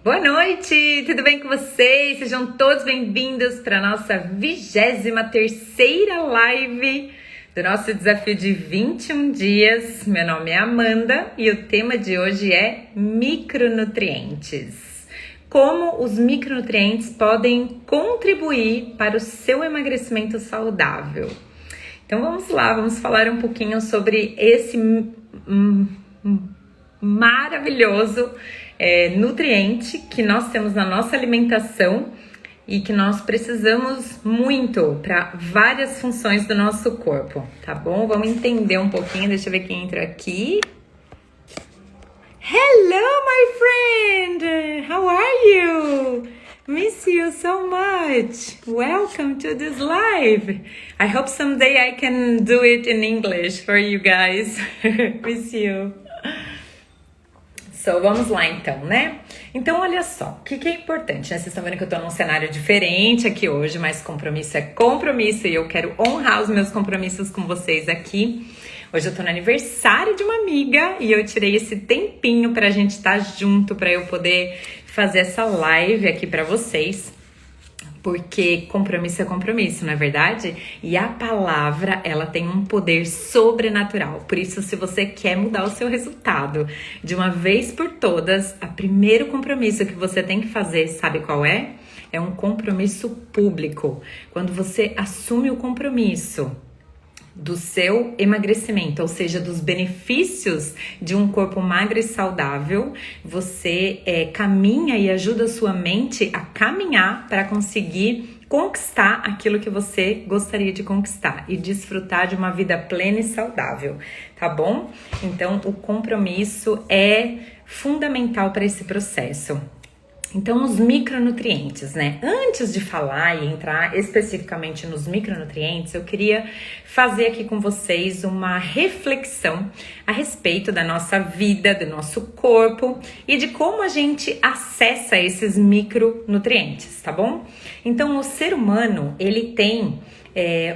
Boa noite, tudo bem com vocês? Sejam todos bem-vindos para a nossa 23ª live do nosso desafio de 21 dias. Meu nome é Amanda e o tema de hoje é micronutrientes. Como os micronutrientes podem contribuir para o seu emagrecimento saudável. Então vamos lá, vamos falar um pouquinho sobre esse maravilhoso nutriente que nós temos na nossa alimentação e que nós precisamos muito para várias funções do nosso corpo, tá bom? Vamos entender um pouquinho, deixa eu ver quem entra aqui. Hello, my friend! How are you? Miss you so much. Welcome to this live. I hope someday I can do it in English for you guys. Miss you. So, vamos lá então, né? Então, olha só, o que é importante, né? Vocês estão vendo que eu tô num cenário diferente aqui hoje, mas compromisso é compromisso e eu quero honrar os meus compromissos com vocês aqui. Hoje eu tô no aniversário de uma amiga e eu tirei esse tempinho pra gente estar junto, pra eu poder fazer essa live aqui pra vocês. Porque compromisso é compromisso, não é verdade? E a palavra, ela tem um poder sobrenatural. Por isso, se você quer mudar o seu resultado de uma vez por todas, o primeiro compromisso que você tem que fazer, sabe qual é? É um compromisso público. Quando você assume o compromisso do seu emagrecimento, ou seja, dos benefícios de um corpo magro e saudável, você caminha e ajuda a sua mente a caminhar para conseguir conquistar aquilo que você gostaria de conquistar e desfrutar de uma vida plena e saudável, tá bom? Então, o compromisso é fundamental para esse processo. Então, os micronutrientes, né? Antes de falar e entrar especificamente nos micronutrientes, eu queria fazer aqui com vocês uma reflexão a respeito da nossa vida, do nosso corpo e de como a gente acessa esses micronutrientes, tá bom? Então, o ser humano, ele tem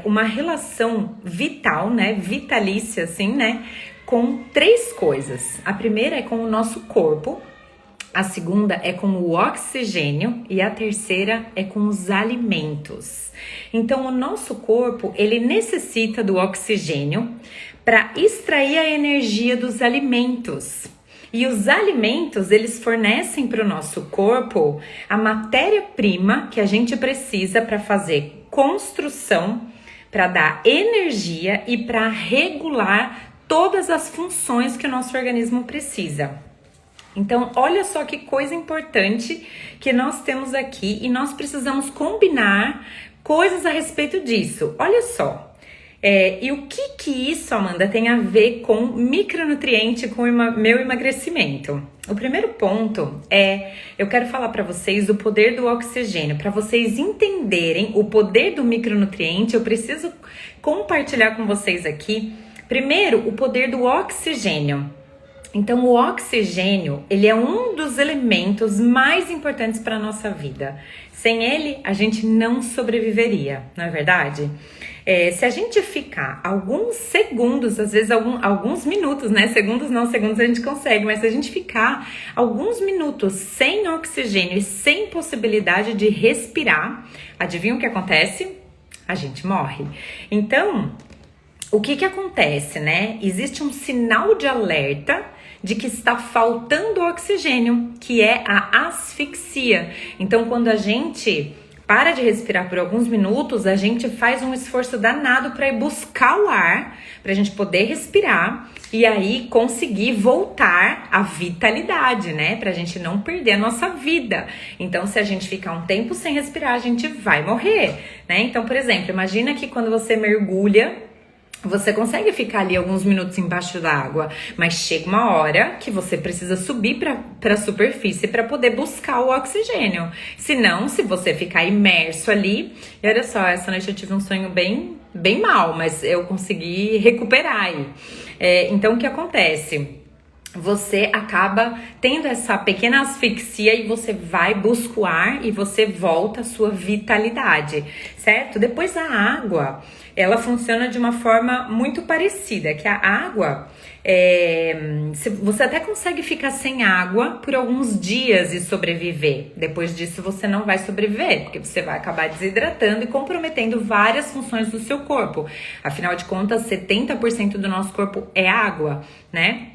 uma relação vital, né? Vitalícia, assim, né? Com três coisas. A primeira é com o nosso corpo. A segunda é com o oxigênio e a terceira é com os alimentos. Então, o nosso corpo, ele necessita do oxigênio para extrair a energia dos alimentos. E os alimentos, eles fornecem para o nosso corpo a matéria-prima que a gente precisa para fazer construção, para dar energia e para regular todas as funções que o nosso organismo precisa. Então, olha só que coisa importante que nós temos aqui e nós precisamos combinar coisas a respeito disso. Olha só, e o que isso, Amanda, tem a ver com micronutriente, com o meu emagrecimento? O primeiro ponto eu quero falar para vocês o poder do oxigênio. Para vocês entenderem o poder do micronutriente, eu preciso compartilhar com vocês aqui, primeiro, o poder do oxigênio. Então, o oxigênio, ele é um dos elementos mais importantes para a nossa vida. Sem ele, a gente não sobreviveria, não é verdade? Se a gente ficar alguns segundos, às vezes alguns minutos, né? Segundos não, segundos a gente consegue, mas se a gente ficar alguns minutos sem oxigênio e sem possibilidade de respirar, adivinha o que acontece? A gente morre. Então, o que acontece, né? Existe um sinal de alerta de que está faltando oxigênio, que é a asfixia. Então, quando a gente para de respirar por alguns minutos, a gente faz um esforço danado para ir buscar o ar, para a gente poder respirar e aí conseguir voltar à vitalidade, né? Para a gente não perder a nossa vida. Então, se a gente ficar um tempo sem respirar, a gente vai morrer, né? Então, por exemplo, imagina que quando você mergulha, você consegue ficar ali alguns minutos embaixo da água, mas chega uma hora que você precisa subir para a superfície para poder buscar o oxigênio. Senão, se você ficar imerso ali... E olha só, essa noite eu tive um sonho bem mal, mas eu consegui recuperar aí. Então, o que acontece? você acaba tendo essa pequena asfixia e você vai buscar o ar e você volta à sua vitalidade, certo? Depois a água, ela funciona de uma forma muito parecida, que a água, você até consegue ficar sem água por alguns dias e sobreviver. Depois disso você não vai sobreviver, porque você vai acabar desidratando e comprometendo várias funções do seu corpo. Afinal de contas, 70% do nosso corpo é água, né?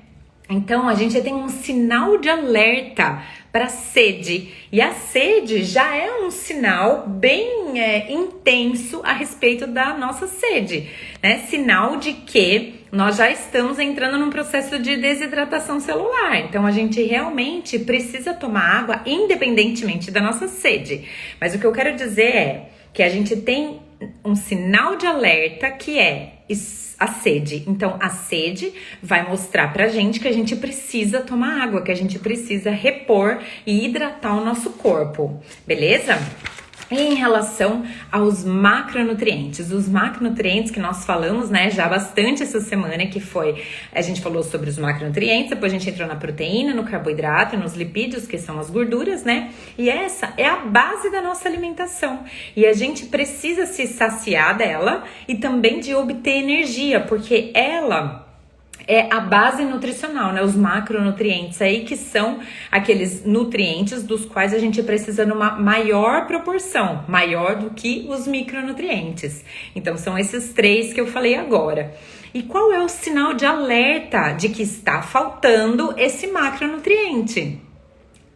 Então, a gente tem um sinal de alerta para sede. E a sede já é um sinal bem intenso a respeito da nossa sede, né? Sinal de que nós já estamos entrando num processo de desidratação celular. Então, a gente realmente precisa tomar água independentemente da nossa sede. Mas o que eu quero dizer é que a gente tem um sinal de alerta que é a sede. Então, a sede vai mostrar pra gente que a gente precisa tomar água, que a gente precisa repor e hidratar o nosso corpo, beleza? E em relação aos macronutrientes, os macronutrientes que nós falamos, né, já bastante essa semana, que foi, a gente falou sobre os macronutrientes, depois a gente entrou na proteína, no carboidrato, nos lipídios, que são as gorduras, né, e essa é a base da nossa alimentação, e a gente precisa se saciar dela e também de obter energia, porque ela é a base nutricional, né? Os macronutrientes aí, que são aqueles nutrientes dos quais a gente precisa numa maior proporção, maior do que os micronutrientes. Então, são esses três que eu falei agora. E qual é o sinal de alerta de que está faltando esse macronutriente?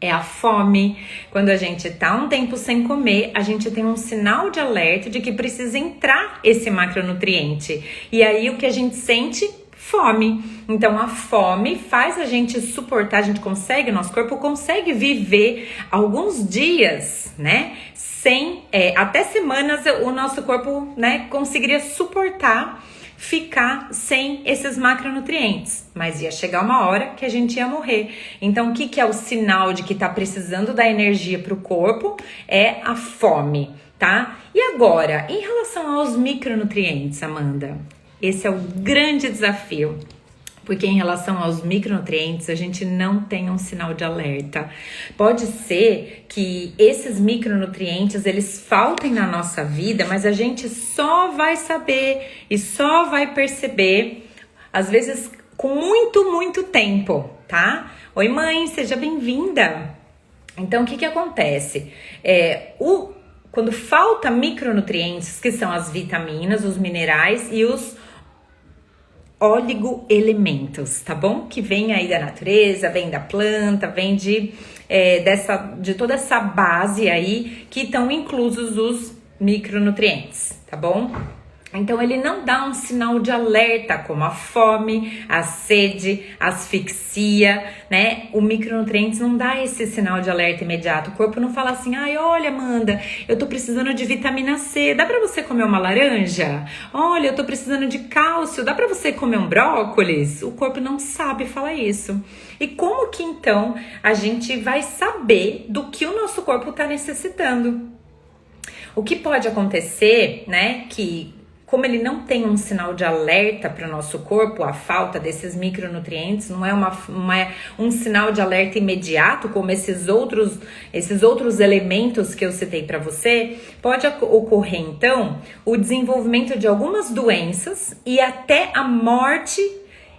É a fome. Quando a gente tá um tempo sem comer, a gente tem um sinal de alerta de que precisa entrar esse macronutriente. E aí, o que a gente sente? Fome. Então a fome faz a gente suportar, a gente consegue, o nosso corpo consegue viver alguns dias, né? Sem, até semanas o nosso corpo, né, conseguiria suportar ficar sem esses macronutrientes, mas ia chegar uma hora que a gente ia morrer. Então, o que é o sinal de que tá precisando da energia para o corpo? É a fome, tá? E agora, em relação aos micronutrientes, Amanda? Esse é o grande desafio, porque em relação aos micronutrientes, a gente não tem um sinal de alerta. Pode ser que esses micronutrientes, eles faltem na nossa vida, mas a gente só vai saber e só vai perceber, às vezes, com muito tempo, tá? Oi, mãe, seja bem-vinda! Então, o que acontece? Quando falta micronutrientes, que são as vitaminas, os minerais e os oligoelementos, tá bom? Que vem aí da natureza, vem da planta, vem de toda essa base aí que estão inclusos os micronutrientes, tá bom? Então, ele não dá um sinal de alerta, como a fome, a sede, a asfixia, né? O micronutrientes não dá esse sinal de alerta imediato. O corpo não fala assim, ai, olha, Amanda, eu tô precisando de vitamina C, dá pra você comer uma laranja? Olha, eu tô precisando de cálcio, dá pra você comer um brócolis? O corpo não sabe falar isso. E como que, então, a gente vai saber do que o nosso corpo tá necessitando? O que pode acontecer, né, que como ele não tem um sinal de alerta para o nosso corpo, a falta desses micronutrientes não é um sinal de alerta imediato, como esses outros elementos que eu citei para você, pode ocorrer então o desenvolvimento de algumas doenças e até a morte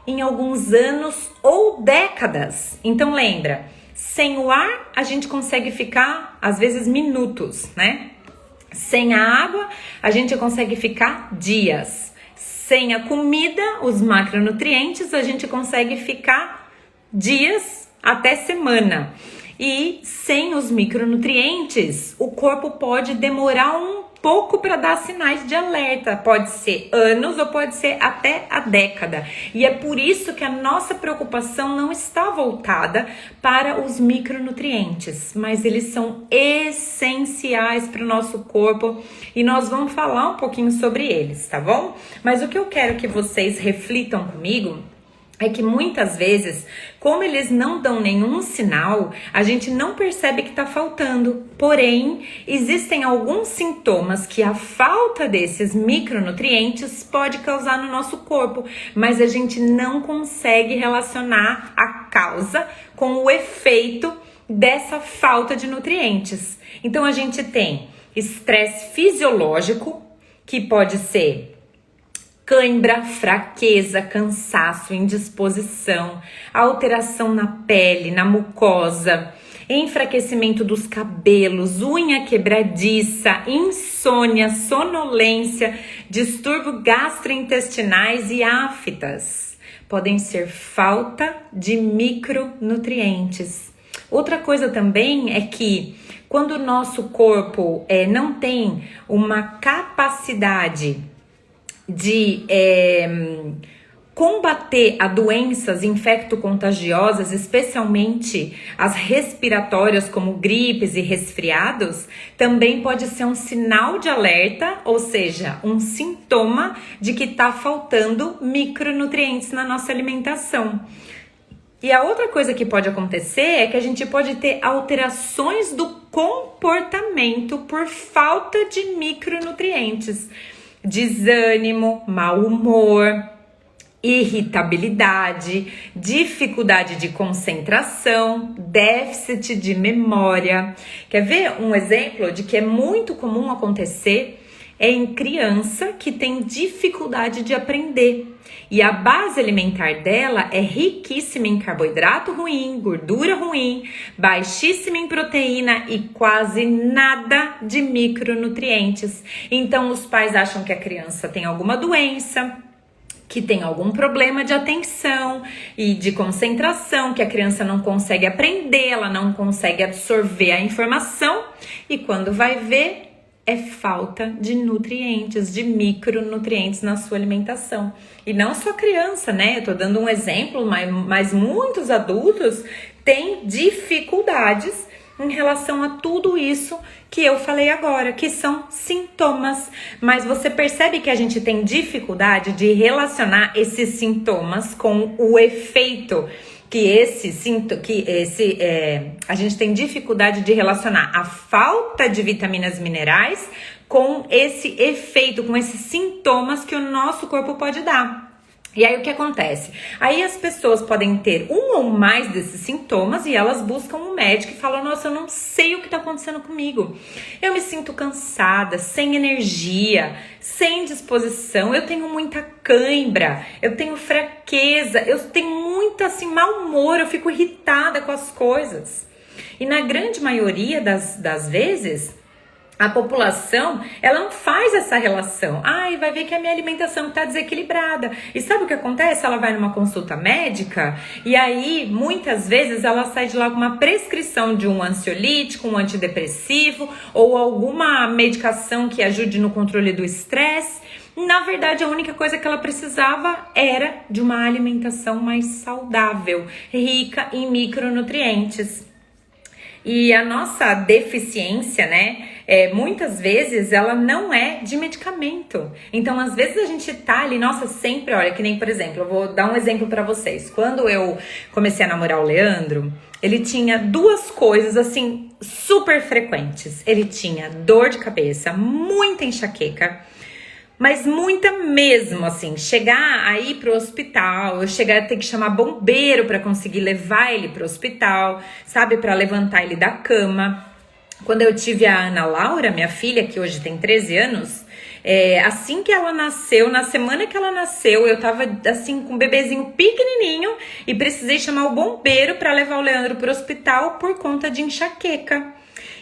em alguns anos ou décadas. Então lembra, sem o ar a gente consegue ficar às vezes minutos, né? Sem a água, a gente consegue ficar dias. Sem a comida, os macronutrientes, a gente consegue ficar dias até semana. E sem os micronutrientes, o corpo pode demorar um pouco para dar sinais de alerta. Pode ser anos ou pode ser até a década. E é por isso que a nossa preocupação não está voltada para os micronutrientes, mas eles são essenciais para o nosso corpo e nós vamos falar um pouquinho sobre eles, tá bom? Mas o que eu quero que vocês reflitam comigo é que muitas vezes, como eles não dão nenhum sinal, a gente não percebe que está faltando. Porém, existem alguns sintomas que a falta desses micronutrientes pode causar no nosso corpo, mas a gente não consegue relacionar a causa com o efeito dessa falta de nutrientes. Então a gente tem estresse fisiológico, que pode ser cãibra, fraqueza, cansaço, indisposição, alteração na pele, na mucosa, enfraquecimento dos cabelos, unha quebradiça, insônia, sonolência, distúrbio gastrointestinais e aftas. Podem ser falta de micronutrientes. Outra coisa também é que quando o nosso corpo não tem uma capacidade de combater a doenças infecto-contagiosas, especialmente as respiratórias como gripes e resfriados, também pode ser um sinal de alerta, ou seja, um sintoma de que está faltando micronutrientes na nossa alimentação. E a outra coisa que pode acontecer é que a gente pode ter alterações do comportamento por falta de micronutrientes. Desânimo, mau humor, irritabilidade, dificuldade de concentração, déficit de memória. Quer ver um exemplo de que é muito comum acontecer? É em criança que tem dificuldade de aprender. E a base alimentar dela é riquíssima em carboidrato ruim, gordura ruim, baixíssima em proteína e quase nada de micronutrientes. Então os pais acham que a criança tem alguma doença, que tem algum problema de atenção e de concentração, que a criança não consegue aprender, ela não consegue absorver a informação e quando vai ver, é falta de nutrientes, de micronutrientes na sua alimentação. E não só criança, né? Eu tô dando um exemplo, mas muitos adultos têm dificuldades em relação a tudo isso que eu falei agora, que são sintomas. Mas você percebe que a gente tem dificuldade de relacionar esses sintomas com o efeito a gente tem dificuldade de relacionar a falta de vitaminas e minerais com esse efeito, com esses sintomas que o nosso corpo pode dar. E aí o que acontece? Aí as pessoas podem ter um ou mais desses sintomas e elas buscam um médico e falam: nossa, eu não sei o que está acontecendo comigo. Eu me sinto cansada, sem energia, sem disposição, eu tenho muita cãibra, eu tenho fraqueza, eu tenho muito assim, mau humor, eu fico irritada com as coisas. E na grande maioria das vezes, a população, ela não faz essa relação. Ai, vai ver que a minha alimentação está desequilibrada. E sabe o que acontece? Ela vai numa consulta médica e aí, muitas vezes, ela sai de lá com uma prescrição de um ansiolítico, um antidepressivo ou alguma medicação que ajude no controle do estresse. Na verdade, a única coisa que ela precisava era de uma alimentação mais saudável, rica em micronutrientes. E a nossa deficiência, né, muitas vezes ela não é de medicamento. Então, às vezes a gente tá ali, nossa, sempre, olha, que nem, por exemplo, eu vou dar um exemplo pra vocês. Quando eu comecei a namorar o Leandro, ele tinha duas coisas, assim, super frequentes. Ele tinha dor de cabeça, muita enxaqueca, mas muita mesmo, assim, chegar aí pro hospital, eu chegar a ter que chamar bombeiro para conseguir levar ele pro hospital, sabe, para levantar ele da cama. Quando eu tive a Ana Laura, minha filha, que hoje tem 13 anos, assim que ela nasceu, na semana que ela nasceu, eu tava assim com um bebezinho pequenininho e precisei chamar o bombeiro para levar o Leandro pro hospital por conta de enxaqueca.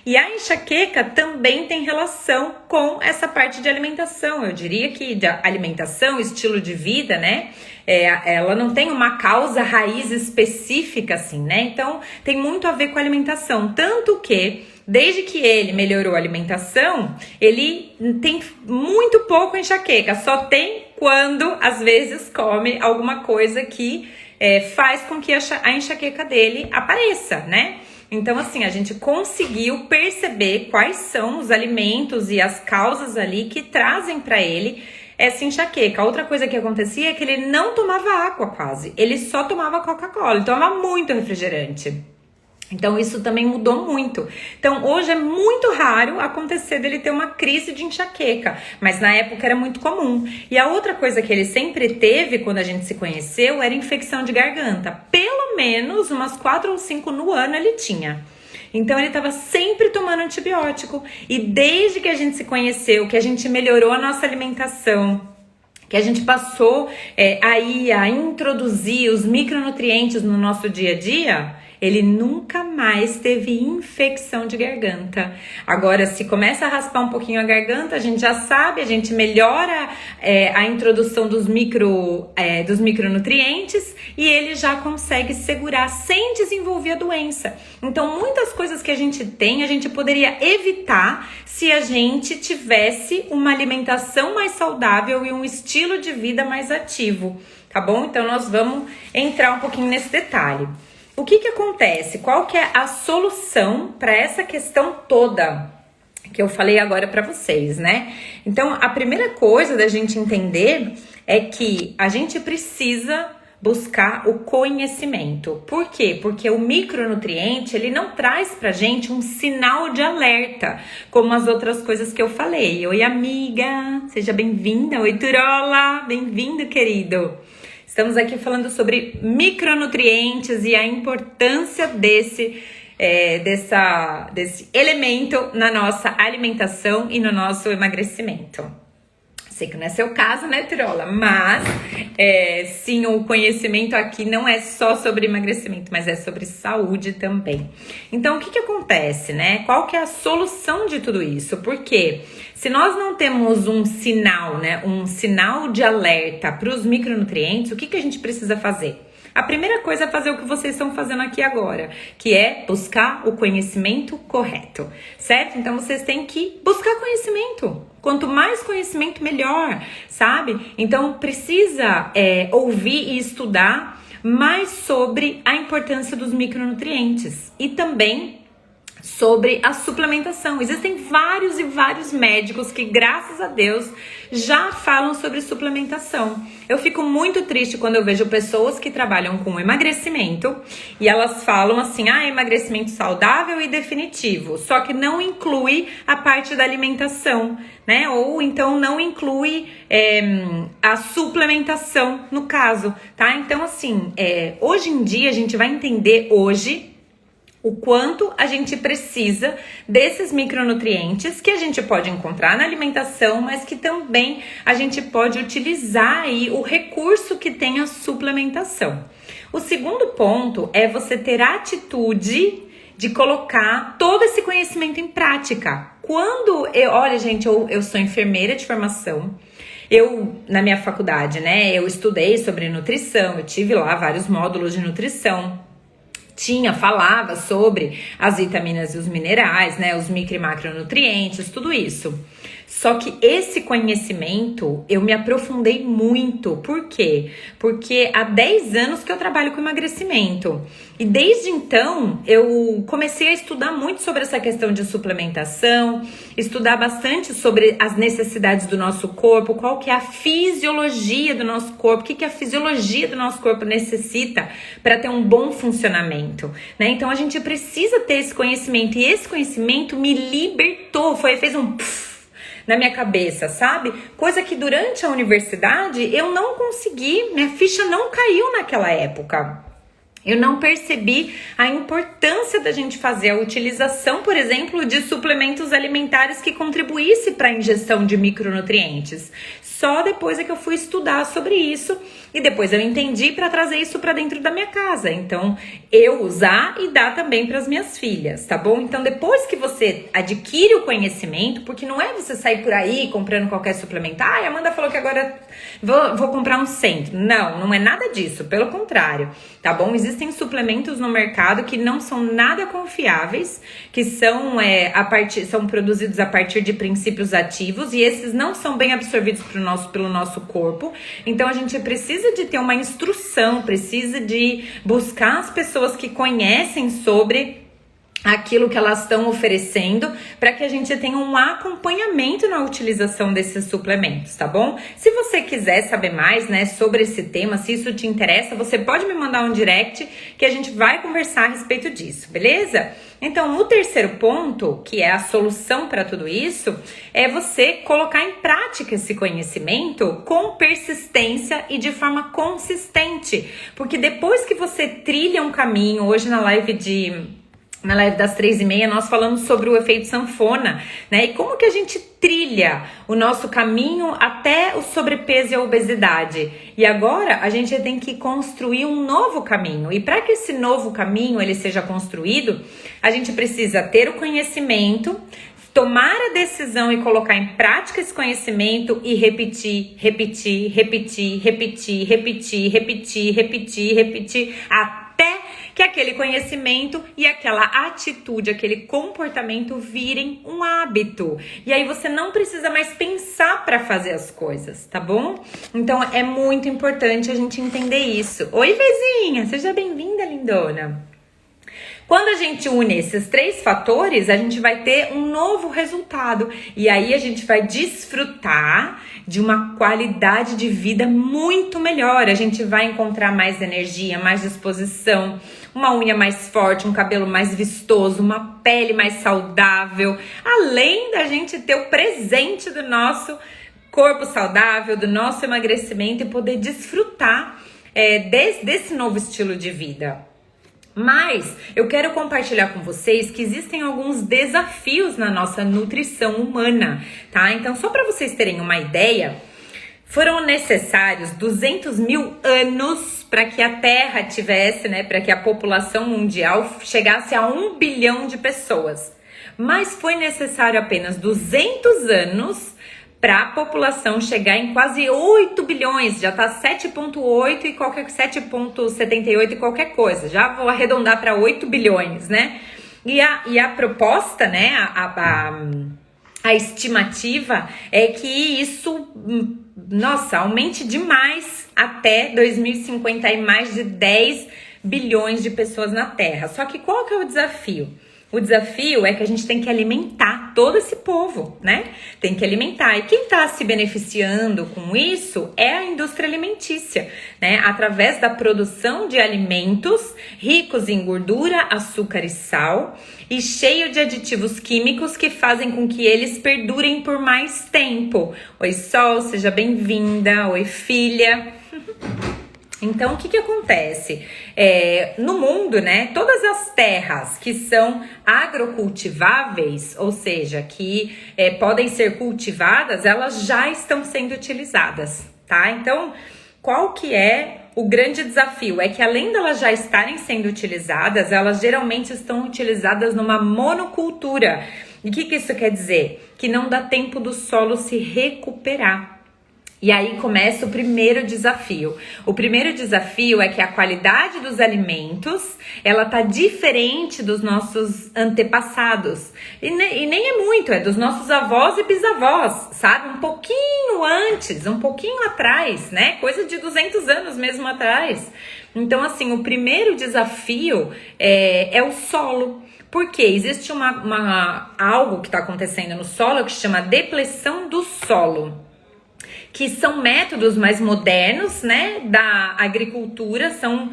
E a enxaqueca também tem relação com essa parte de alimentação. Eu diria que de alimentação, estilo de vida, né? Ela não tem uma causa raiz específica, assim, né? Então, tem muito a ver com a alimentação. Tanto que, desde que ele melhorou a alimentação, ele tem muito pouco enxaqueca. Só tem quando, às vezes, come alguma coisa que faz com que a enxaqueca dele apareça, né? Então, assim, a gente conseguiu perceber quais são os alimentos e as causas ali que trazem para ele essa enxaqueca. Outra coisa que acontecia é que ele não tomava água quase, ele só tomava Coca-Cola, ele tomava muito refrigerante. Então isso também mudou muito. Então hoje é muito raro acontecer dele ter uma crise de enxaqueca, mas na época era muito comum. E a outra coisa que ele sempre teve quando a gente se conheceu era infecção de garganta. Pelo menos umas 4 ou 5 no ano ele tinha. Então ele estava sempre tomando antibiótico. E desde que a gente se conheceu, que a gente melhorou a nossa alimentação, que a gente passou aí a introduzir os micronutrientes no nosso dia a dia, ele nunca mais teve infecção de garganta. Agora, se começa a raspar um pouquinho a garganta, a gente já sabe, a gente melhora a introdução dos micronutrientes e ele já consegue segurar sem desenvolver a doença. Então, muitas coisas que a gente tem, a gente poderia evitar se a gente tivesse uma alimentação mais saudável e um estilo de vida mais ativo, tá bom? Então, nós vamos entrar um pouquinho nesse detalhe. O que acontece? Qual que é a solução para essa questão toda que eu falei agora para vocês, né? Então, a primeira coisa da gente entender é que a gente precisa buscar o conhecimento. Por quê? Porque o micronutriente, ele não traz pra gente um sinal de alerta, como as outras coisas que eu falei. Oi, amiga! Seja bem-vinda! Oi, Turola! Bem-vindo, querido! Estamos aqui falando sobre micronutrientes e a importância desse elemento na nossa alimentação e no nosso emagrecimento. Sei que não é seu caso, né, Tirola? Mas, sim, o conhecimento aqui não é só sobre emagrecimento, mas é sobre saúde também. Então, o que acontece, né? Qual que é a solução de tudo isso? Porque se nós não temos um sinal, né, um sinal de alerta para os micronutrientes, o que a gente precisa fazer? A primeira coisa é fazer o que vocês estão fazendo aqui agora, que é buscar o conhecimento correto, certo? Então, vocês têm que buscar conhecimento. Quanto mais conhecimento, melhor, sabe? Então, precisa ouvir e estudar mais sobre a importância dos micronutrientes e também sobre a suplementação. Existem vários e vários médicos que, graças a Deus, já falam sobre suplementação. Eu fico muito triste quando eu vejo pessoas que trabalham com emagrecimento e elas falam assim, emagrecimento saudável e definitivo, só que não inclui a parte da alimentação, né? Ou então não inclui a suplementação no caso, tá? Então, assim, hoje em dia a gente vai entender o quanto a gente precisa desses micronutrientes que a gente pode encontrar na alimentação, mas que também a gente pode utilizar aí o recurso que tem a suplementação. O segundo ponto é você ter a atitude de colocar todo esse conhecimento em prática. Olha, gente, eu sou enfermeira de formação. Na minha faculdade, né, eu estudei sobre nutrição, eu tive lá vários módulos de nutrição. Falava sobre as vitaminas e os minerais, né, os micro e macronutrientes, tudo isso. Só que esse conhecimento eu me aprofundei muito. Por quê? Porque há 10 anos que eu trabalho com emagrecimento. E desde então eu comecei a estudar muito sobre essa questão de suplementação, estudar bastante sobre as necessidades do nosso corpo, qual que é a fisiologia do nosso corpo, o que a fisiologia do nosso corpo necessita para ter um bom funcionamento, né? Então a gente precisa ter esse conhecimento e esse conhecimento me libertou, fez um na minha cabeça, sabe? Coisa que durante a universidade eu não consegui, minha ficha não caiu naquela época. Eu não percebi a importância da gente fazer a utilização, por exemplo, de suplementos alimentares que contribuísse para a ingestão de micronutrientes. Só depois é que eu fui estudar sobre isso e depois eu entendi para trazer isso para dentro da minha casa. Então, eu usar e dar também para as minhas filhas, tá bom? Então, depois que você adquire o conhecimento, porque não é você sair por aí comprando qualquer suplemento. A Amanda falou que agora vou comprar um centro. Não é nada disso, pelo contrário, tá bom? Existem suplementos no mercado que não são nada confiáveis, que são produzidos a partir de princípios ativos e esses não são bem absorvidos pelo nosso corpo. Então a gente precisa de ter uma instrução, precisa de buscar as pessoas que conhecem sobre aquilo que elas estão oferecendo para que a gente tenha um acompanhamento na utilização desses suplementos, tá bom? Se você quiser saber mais, né, sobre esse tema, se isso te interessa, você pode me mandar um direct que a gente vai conversar a respeito disso, beleza? Então, o terceiro ponto, que é a solução para tudo isso, é você colocar em prática esse conhecimento com persistência e de forma consistente, porque depois que você trilha um caminho, hoje na live das 3h30, nós falamos sobre o efeito sanfona, né? E como que a gente trilha o nosso caminho até o sobrepeso e a obesidade. E agora a gente tem que construir um novo caminho. E para que esse novo caminho ele seja construído, a gente precisa ter o conhecimento, tomar a decisão e colocar em prática esse conhecimento e repetir até que aquele conhecimento e aquela atitude, aquele comportamento virem um hábito. E aí você não precisa mais pensar para fazer as coisas, tá bom? Então é muito importante a gente entender isso. Oi, Vezinha, seja bem-vinda, lindona. Quando a gente une esses 3 fatores, a gente vai ter um novo resultado. E aí a gente vai desfrutar de uma qualidade de vida muito melhor. A gente vai encontrar mais energia, mais disposição, uma unha mais forte, um cabelo mais vistoso, uma pele mais saudável. Além da gente ter o presente do nosso corpo saudável, do nosso emagrecimento e poder desfrutar desse novo estilo de vida. Mas eu quero compartilhar com vocês que existem alguns desafios na nossa nutrição humana, tá? Então, só para vocês terem uma ideia, foram necessários 200 mil anos para que a Terra tivesse, né, para que a população mundial chegasse a 1 bilhão de pessoas. Mas foi necessário apenas 200 anos para a população chegar em quase 8 bilhões, já tá 7,8 e 7,78 e qualquer coisa. Já vou arredondar para 8 bilhões, né? E a proposta, né, a estimativa é que isso, nossa, aumente demais até 2050 e mais de 10 bilhões de pessoas na Terra. Só que qual que é o desafio? O desafio é que a gente tem que alimentar todo esse povo, né? Tem que alimentar. E quem está se beneficiando com isso é a indústria alimentícia, né? Através da produção de alimentos ricos em gordura, açúcar e sal e cheio de aditivos químicos que fazem com que eles perdurem por mais tempo. Oi, Sol, seja bem-vinda. Oi, filha. Então, o que acontece? No mundo, né, todas as terras que são agrocultiváveis, ou seja, que podem ser cultivadas, elas já estão sendo utilizadas, tá? Então, qual que é o grande desafio? É que além delas já estarem sendo utilizadas, elas geralmente estão utilizadas numa monocultura. E o que isso quer dizer? Que não dá tempo do solo se recuperar. E aí começa o primeiro desafio. O primeiro desafio é que a qualidade dos alimentos, ela tá diferente dos nossos antepassados. E nem é muito, é dos nossos avós e bisavós, sabe? Um pouquinho antes, um pouquinho atrás, né? Coisa de 200 anos mesmo atrás. Então, assim, o primeiro desafio é o solo. Porque existe algo que está acontecendo no solo que se chama depleção do solo, que são métodos mais modernos, né, da agricultura, são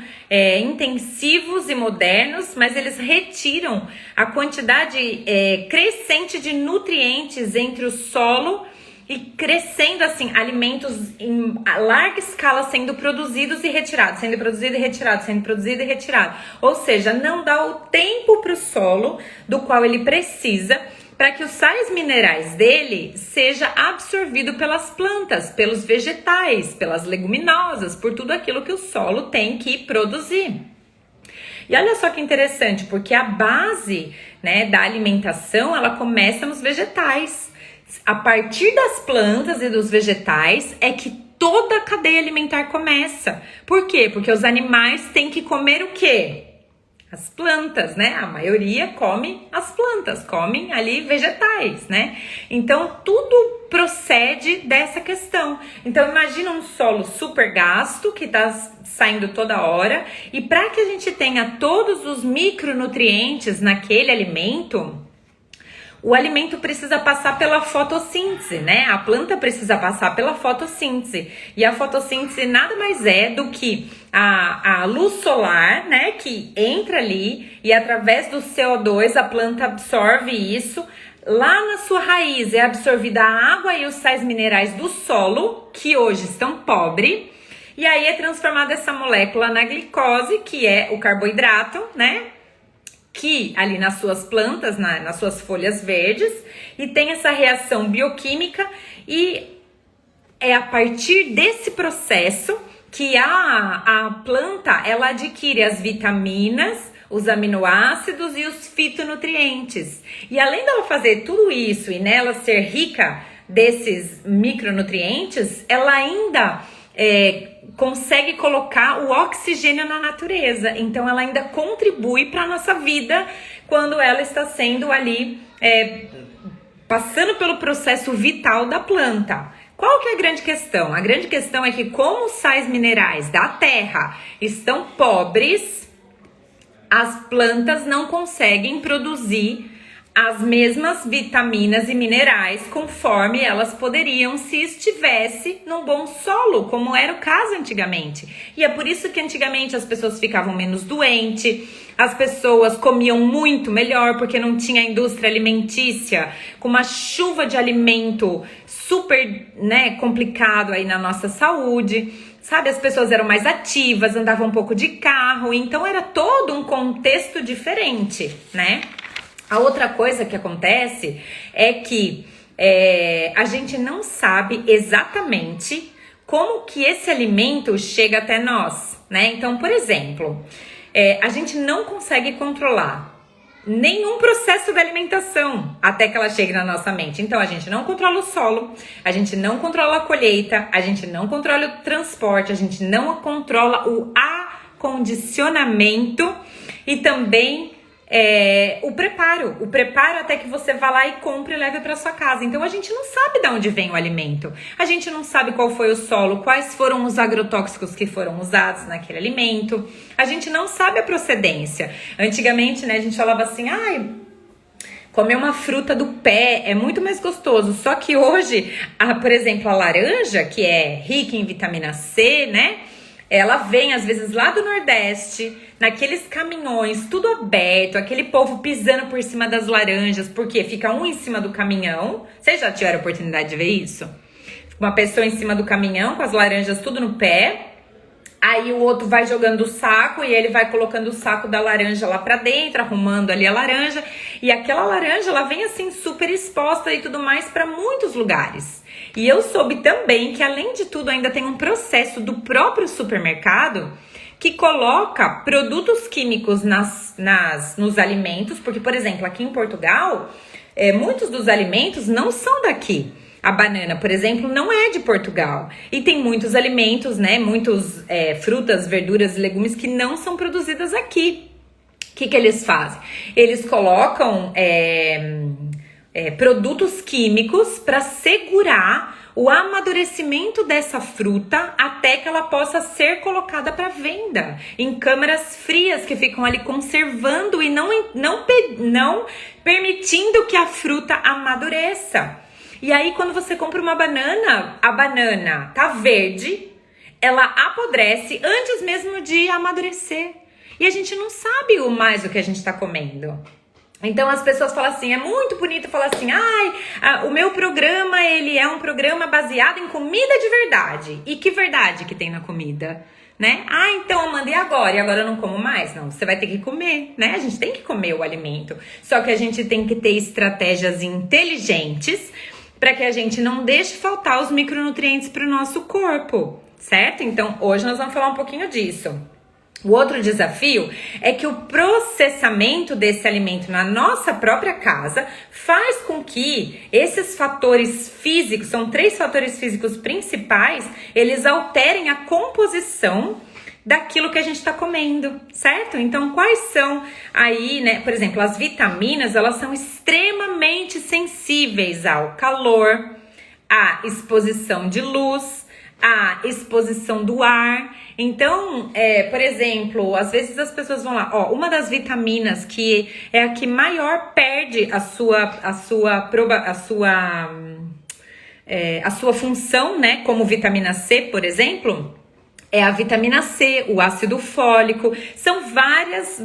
intensivos e modernos, mas eles retiram a quantidade crescente de nutrientes entre o solo e crescendo assim, alimentos em larga escala sendo produzidos e retirados, sendo produzido e retirado, sendo produzido e retirado. Ou seja, não dá o tempo para o solo do qual ele precisa para que os sais minerais dele seja absorvido pelas plantas, pelos vegetais, pelas leguminosas, por tudo aquilo que o solo tem que produzir. E olha só que interessante, porque a base, né, da alimentação, ela começa nos vegetais. A partir das plantas e dos vegetais é que toda a cadeia alimentar começa. Por quê? Porque os animais têm que comer o quê? As plantas, né? A maioria come as plantas, comem ali vegetais, né? Então, tudo procede dessa questão. Então, imagina um solo super gasto, que tá saindo toda hora, e para que a gente tenha todos os micronutrientes naquele alimento, o alimento precisa passar pela fotossíntese, né? A planta precisa passar pela fotossíntese. E a fotossíntese nada mais é do que a luz solar, né? Que entra ali e através do CO2 a planta absorve isso. Lá na sua raiz é absorvida a água e os sais minerais do solo, que hoje estão pobres. E aí é transformada essa molécula na glicose, que é o carboidrato, né? Que ali nas suas plantas, nas suas folhas verdes, e tem essa reação bioquímica, e é a partir desse processo que a planta ela adquire as vitaminas, os aminoácidos e os fitonutrientes. E além dela fazer tudo isso e nela ser rica desses micronutrientes, ela ainda consegue colocar o oxigênio na natureza. Então ela ainda contribui para a nossa vida quando ela está sendo ali passando pelo processo vital da planta. Qual que é a grande questão? A grande questão é que como os sais minerais da terra estão pobres, as plantas não conseguem produzir as mesmas vitaminas e minerais conforme elas poderiam se estivesse num bom solo, como era o caso antigamente. E é por isso que antigamente as pessoas ficavam menos doentes, as pessoas comiam muito melhor porque não tinha indústria alimentícia, com uma chuva de alimento super, né, complicado aí na nossa saúde. Sabe, as pessoas eram mais ativas, andavam um pouco de carro, então era todo um contexto diferente, né? A outra coisa que acontece é que a gente não sabe exatamente como que esse alimento chega até nós, né? Então, por exemplo, a gente não consegue controlar nenhum processo da alimentação até que ela chegue na nossa mente. Então, a gente não controla o solo, a gente não controla a colheita, a gente não controla o transporte, a gente não controla o acondicionamento e também o preparo até que você vá lá e compre e leve para sua casa. Então a gente não sabe de onde vem o alimento, a gente não sabe qual foi o solo, quais foram os agrotóxicos que foram usados naquele alimento, a gente não sabe a procedência. Antigamente, né, a gente falava assim, comer uma fruta do pé é muito mais gostoso, só que hoje, por exemplo, a laranja, que é rica em vitamina C, né, ela vem às vezes lá do Nordeste, naqueles caminhões, tudo aberto, aquele povo pisando por cima das laranjas, porque fica um em cima do caminhão. Vocês já tiveram a oportunidade de ver isso? Uma pessoa em cima do caminhão com as laranjas tudo no pé, aí o outro vai jogando o saco e ele vai colocando o saco da laranja lá pra dentro, arrumando ali a laranja, e aquela laranja ela vem assim super exposta e tudo mais para muitos lugares. E eu soube também que além de tudo ainda tem um processo do próprio supermercado que coloca produtos químicos nos alimentos, porque, por exemplo, aqui em Portugal, muitos dos alimentos não são daqui. A banana, por exemplo, não é de Portugal. E tem muitos alimentos, né, muitos frutas, verduras e legumes que não são produzidas aqui. O que eles fazem? Eles colocam produtos químicos para segurar o amadurecimento dessa fruta até que ela possa ser colocada para venda em câmaras frias que ficam ali conservando e não permitindo que a fruta amadureça. E aí quando você compra uma banana, a banana tá verde, ela apodrece antes mesmo de amadurecer. E a gente não sabe mais o que a gente tá comendo. Então as pessoas falam assim, é muito bonito falar assim, o meu programa, ele é um programa baseado em comida de verdade. E que verdade que tem na comida, né? Então Amanda, e agora? E agora eu não como mais? Não, você vai ter que comer, né? A gente tem que comer o alimento. Só que a gente tem que ter estratégias inteligentes para que a gente não deixe faltar os micronutrientes para o nosso corpo, certo? Então hoje nós vamos falar um pouquinho disso. O outro desafio é que o processamento desse alimento na nossa própria casa faz com que esses fatores físicos, são 3 fatores físicos principais, eles alterem a composição daquilo que a gente está comendo, certo? Então, quais são aí, né? Por exemplo, as vitaminas, elas são extremamente sensíveis ao calor, à exposição de luz, à exposição do ar. Então, por exemplo, às vezes as pessoas vão lá, ó, uma das vitaminas que é a que maior perde a sua função, né, como vitamina C, por exemplo, é a vitamina C, o ácido fólico. São várias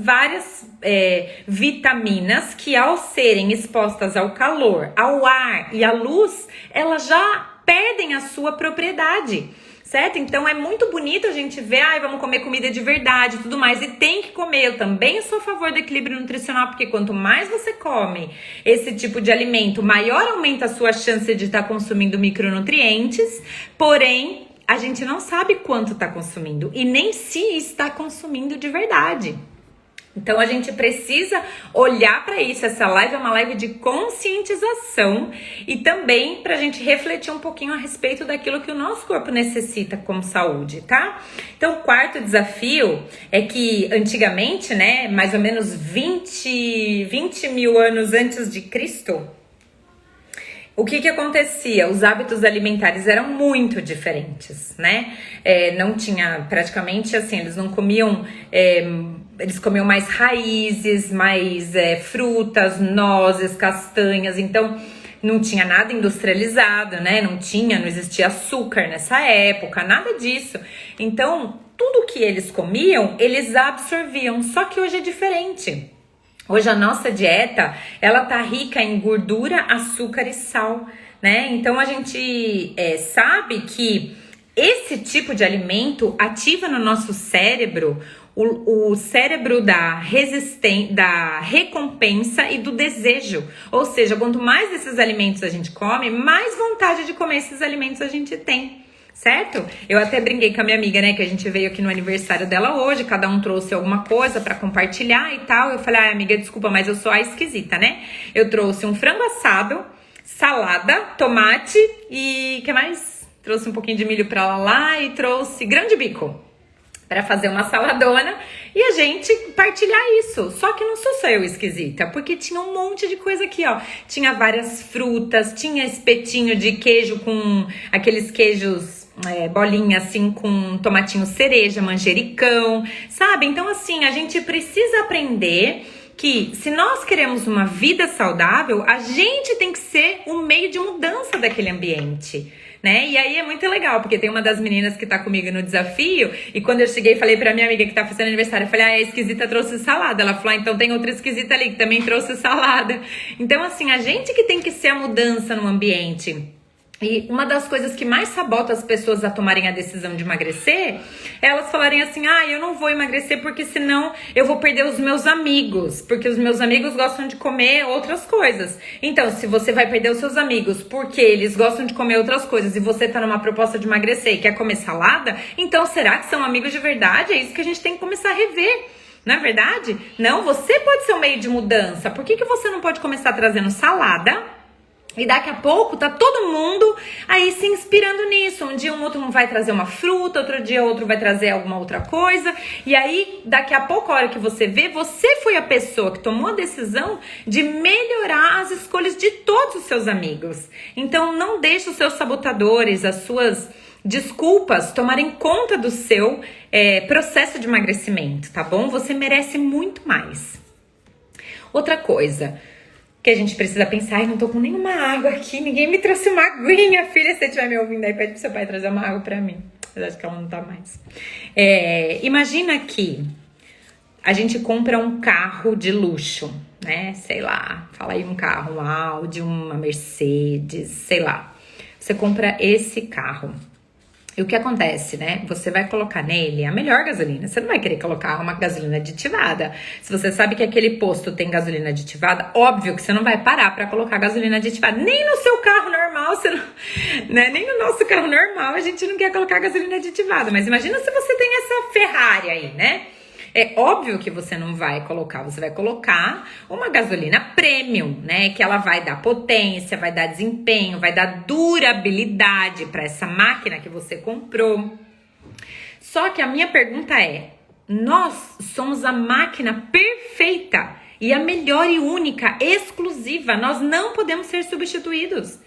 vitaminas que, ao serem expostas ao calor, ao ar e à luz, elas já perdem a sua propriedade, certo? Então é muito bonito a gente ver, vamos comer comida de verdade e tudo mais, e tem que comer. Eu também sou a favor do equilíbrio nutricional, porque quanto mais você come esse tipo de alimento, maior aumenta a sua chance de estar consumindo micronutrientes, porém, a gente não sabe quanto está consumindo e nem se está consumindo de verdade. Então a gente precisa olhar para isso. Essa live é uma live de conscientização e também para a gente refletir um pouquinho a respeito daquilo que o nosso corpo necessita como saúde, tá? Então o quarto desafio é que antigamente, né, mais ou menos 20 mil anos antes de Cristo, o que acontecia? Os hábitos alimentares eram muito diferentes, né? Não tinha, praticamente assim, eles não comiam, eles comiam mais raízes, mais frutas, nozes, castanhas, então não tinha nada industrializado, né? Não existia açúcar nessa época, nada disso. Então, tudo que eles comiam, eles absorviam, só que hoje é diferente. Hoje a nossa dieta, ela tá rica em gordura, açúcar e sal, né? Então a gente sabe que esse tipo de alimento ativa no nosso cérebro o cérebro da recompensa e do desejo. Ou seja, quanto mais desses alimentos a gente come, mais vontade de comer esses alimentos a gente tem. Certo? Eu até brinquei com a minha amiga, né, que a gente veio aqui no aniversário dela hoje, cada um trouxe alguma coisa pra compartilhar e tal. Eu falei, amiga, desculpa, mas eu sou a esquisita, né? Eu trouxe um frango assado, salada, tomate e que mais? Trouxe um pouquinho de milho pra lá e trouxe grão de bico para fazer uma saladona e a gente partilhar isso. Só que não sou só eu esquisita, porque tinha um monte de coisa aqui, ó. Tinha várias frutas, tinha espetinho de queijo com aqueles queijos bolinha assim com tomatinho cereja, manjericão, sabe? Então assim, a gente precisa aprender que se nós queremos uma vida saudável, a gente tem que ser o meio de mudança daquele ambiente, né? E aí é muito legal, porque tem uma das meninas que tá comigo no desafio, e quando eu cheguei, falei pra minha amiga que tá fazendo aniversário, eu falei, a esquisita trouxe salada. Ela falou, então tem outra esquisita ali que também trouxe salada. Então assim, a gente que tem que ser a mudança no ambiente. E uma das coisas que mais sabota as pessoas a tomarem a decisão de emagrecer é elas falarem assim, eu não vou emagrecer porque senão eu vou perder os meus amigos, porque os meus amigos gostam de comer outras coisas. Então, se você vai perder os seus amigos porque eles gostam de comer outras coisas e você tá numa proposta de emagrecer e quer comer salada, então será que são amigos de verdade? É isso que a gente tem que começar a rever. Não é verdade? Não, você pode ser um meio de mudança. Por que você não pode começar trazendo salada? E daqui a pouco tá todo mundo aí se inspirando nisso. Um dia um outro vai trazer uma fruta, outro dia outro vai trazer alguma outra coisa. E aí, daqui a pouco, a hora que você vê, você foi a pessoa que tomou a decisão de melhorar as escolhas de todos os seus amigos. Então, não deixe os seus sabotadores, as suas desculpas tomarem conta do seu processo de emagrecimento, tá bom? Você merece muito mais. Outra coisa que a gente precisa pensar, não tô com nenhuma água aqui, ninguém me trouxe uma aguinha, filha, se você estiver me ouvindo aí, pede pro seu pai trazer uma água pra mim, mas acho que ela não tá mais. Imagina que a gente compra um carro de luxo, né, sei lá, fala aí um carro, um Audi, uma Mercedes, sei lá, você compra esse carro. E o que acontece, né? Você vai colocar nele a melhor gasolina. Você não vai querer colocar uma gasolina aditivada. Se você sabe que aquele posto tem gasolina aditivada, óbvio que você não vai parar para colocar gasolina aditivada. Nem no seu carro normal, você não, né? Nem no nosso carro normal a gente não quer colocar gasolina aditivada. Mas imagina se você tem essa Ferrari aí, né? É óbvio que você não vai colocar, você vai colocar uma gasolina premium, né? Que ela vai dar potência, vai dar desempenho, vai dar durabilidade para essa máquina que você comprou. Só que a minha pergunta é, nós somos a máquina perfeita e a melhor e única, exclusiva. Nós não podemos ser substituídos.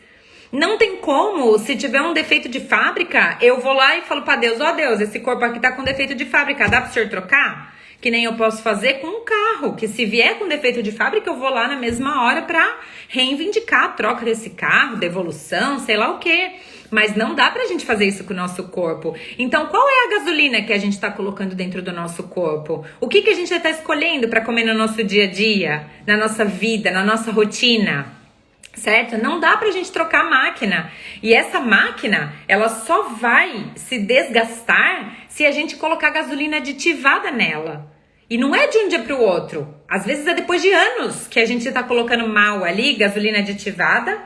Não tem como, se tiver um defeito de fábrica, eu vou lá e falo para Deus, ó Deus, esse corpo aqui tá com defeito de fábrica, dá pro senhor trocar? Que nem eu posso fazer com um carro, que se vier com defeito de fábrica, eu vou lá na mesma hora pra reivindicar a troca desse carro, devolução, sei lá o quê. Mas não dá pra gente fazer isso com o nosso corpo. Então, qual é a gasolina que a gente tá colocando dentro do nosso corpo? O que a gente tá escolhendo pra comer no nosso dia a dia, na nossa vida, na nossa rotina? Certo? Não dá pra gente trocar a máquina. E essa máquina, ela só vai se desgastar se a gente colocar gasolina aditivada nela. E não é de um dia pro outro. Às vezes é depois de anos que a gente tá colocando mal ali, gasolina aditivada,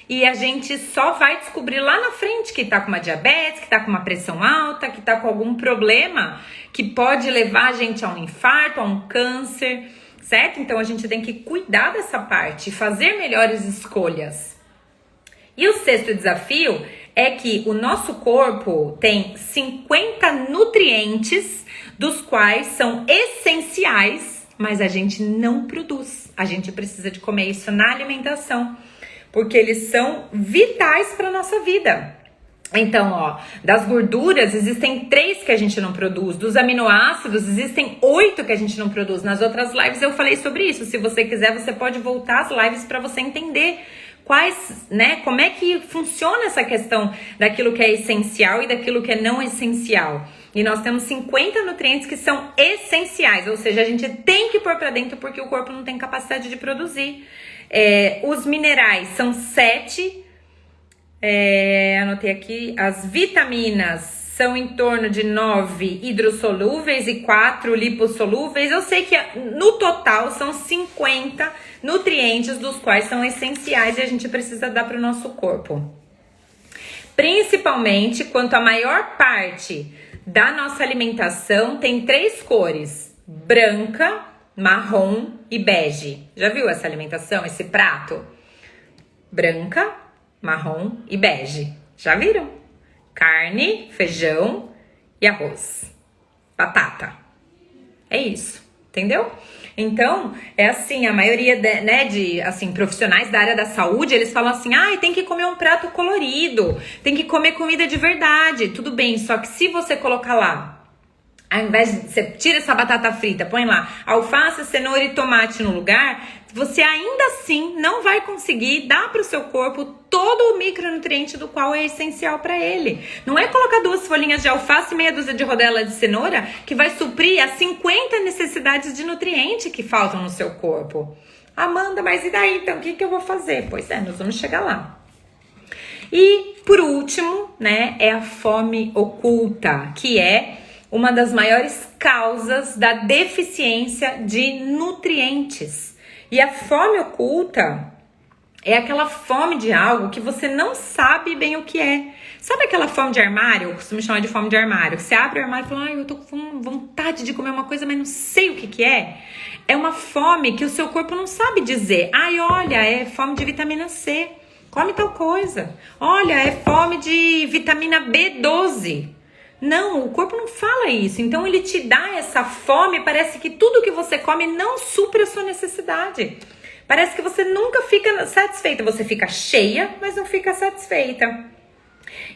e a gente só vai descobrir lá na frente que tá com uma diabetes, que tá com uma pressão alta, que tá com algum problema que pode levar a gente a um infarto, a um câncer. Certo? Então a gente tem que cuidar dessa parte, fazer melhores escolhas. E o sexto desafio é que o nosso corpo tem 50 nutrientes, dos quais são essenciais, mas a gente não produz. A gente precisa de comer isso na alimentação, porque eles são vitais para a nossa vida. Então, ó, das gorduras existem 3 que a gente não produz, dos aminoácidos existem 8 que a gente não produz. Nas outras lives eu falei sobre isso. Se você quiser, você pode voltar às lives para você entender quais, né, como é que funciona essa questão daquilo que é essencial e daquilo que é não essencial. E nós temos 50 nutrientes que são essenciais, ou seja, a gente tem que pôr para dentro porque o corpo não tem capacidade de produzir. Os minerais são 7. Anotei aqui, as vitaminas são em torno de 9 hidrossolúveis e 4 lipossolúveis. Eu sei que no total são 50 nutrientes, dos quais são essenciais e a gente precisa dar para o nosso corpo. Principalmente quanto a maior parte da nossa alimentação tem 3 cores: branca, marrom e bege. Já viu essa alimentação, esse prato? Branca, marrom e bege. Já viram? Carne, feijão e arroz. Batata. É isso, entendeu? Então, é assim, a maioria de profissionais da área da saúde, eles falam assim, tem que comer um prato colorido, tem que comer comida de verdade. Tudo bem, só que se você colocar lá, ao invés de você tira essa batata frita, põe lá alface, cenoura e tomate no lugar, você ainda assim não vai conseguir dar para o seu corpo todo o micronutriente do qual é essencial para ele. Não é colocar 2 folhinhas de alface e meia dúzia de rodela de cenoura que vai suprir as 50 necessidades de nutriente que faltam no seu corpo. Amanda, mas e daí então? O que eu vou fazer? Pois é, nós vamos chegar lá. E por último, né, é a fome oculta, que é uma das maiores causas da deficiência de nutrientes. E a fome oculta é aquela fome de algo que você não sabe bem o que é. Sabe aquela fome de armário? Eu costumo chamar de fome de armário. Você abre o armário e fala, eu tô com vontade de comer uma coisa, mas não sei o que é. É uma fome que o seu corpo não sabe dizer. Olha, é fome de vitamina C. Come tal coisa. Olha, é fome de vitamina B12. Não, o corpo não fala isso. Então ele te dá essa fome, parece que tudo que você come não supre a sua necessidade. Parece que você nunca fica satisfeita. Você fica cheia, mas não fica satisfeita.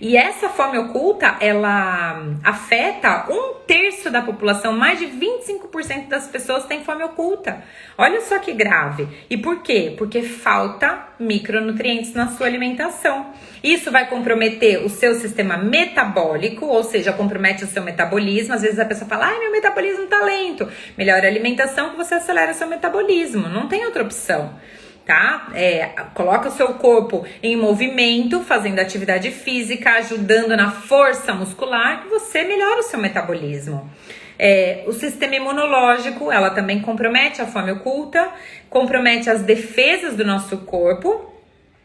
E essa fome oculta, ela afeta 1/3 da população. Mais de 25% das pessoas têm fome oculta. Olha só que grave. E por quê? Porque falta micronutrientes na sua alimentação. Isso vai comprometer o seu sistema metabólico, ou seja, compromete o seu metabolismo. Às vezes a pessoa fala, meu metabolismo tá lento. Melhora a alimentação que você acelera o seu metabolismo. Não tem outra opção. Tá? Coloca o seu corpo em movimento, fazendo atividade física, ajudando na força muscular, que você melhora o seu metabolismo. O sistema imunológico, ela também compromete a fome oculta, compromete as defesas do nosso corpo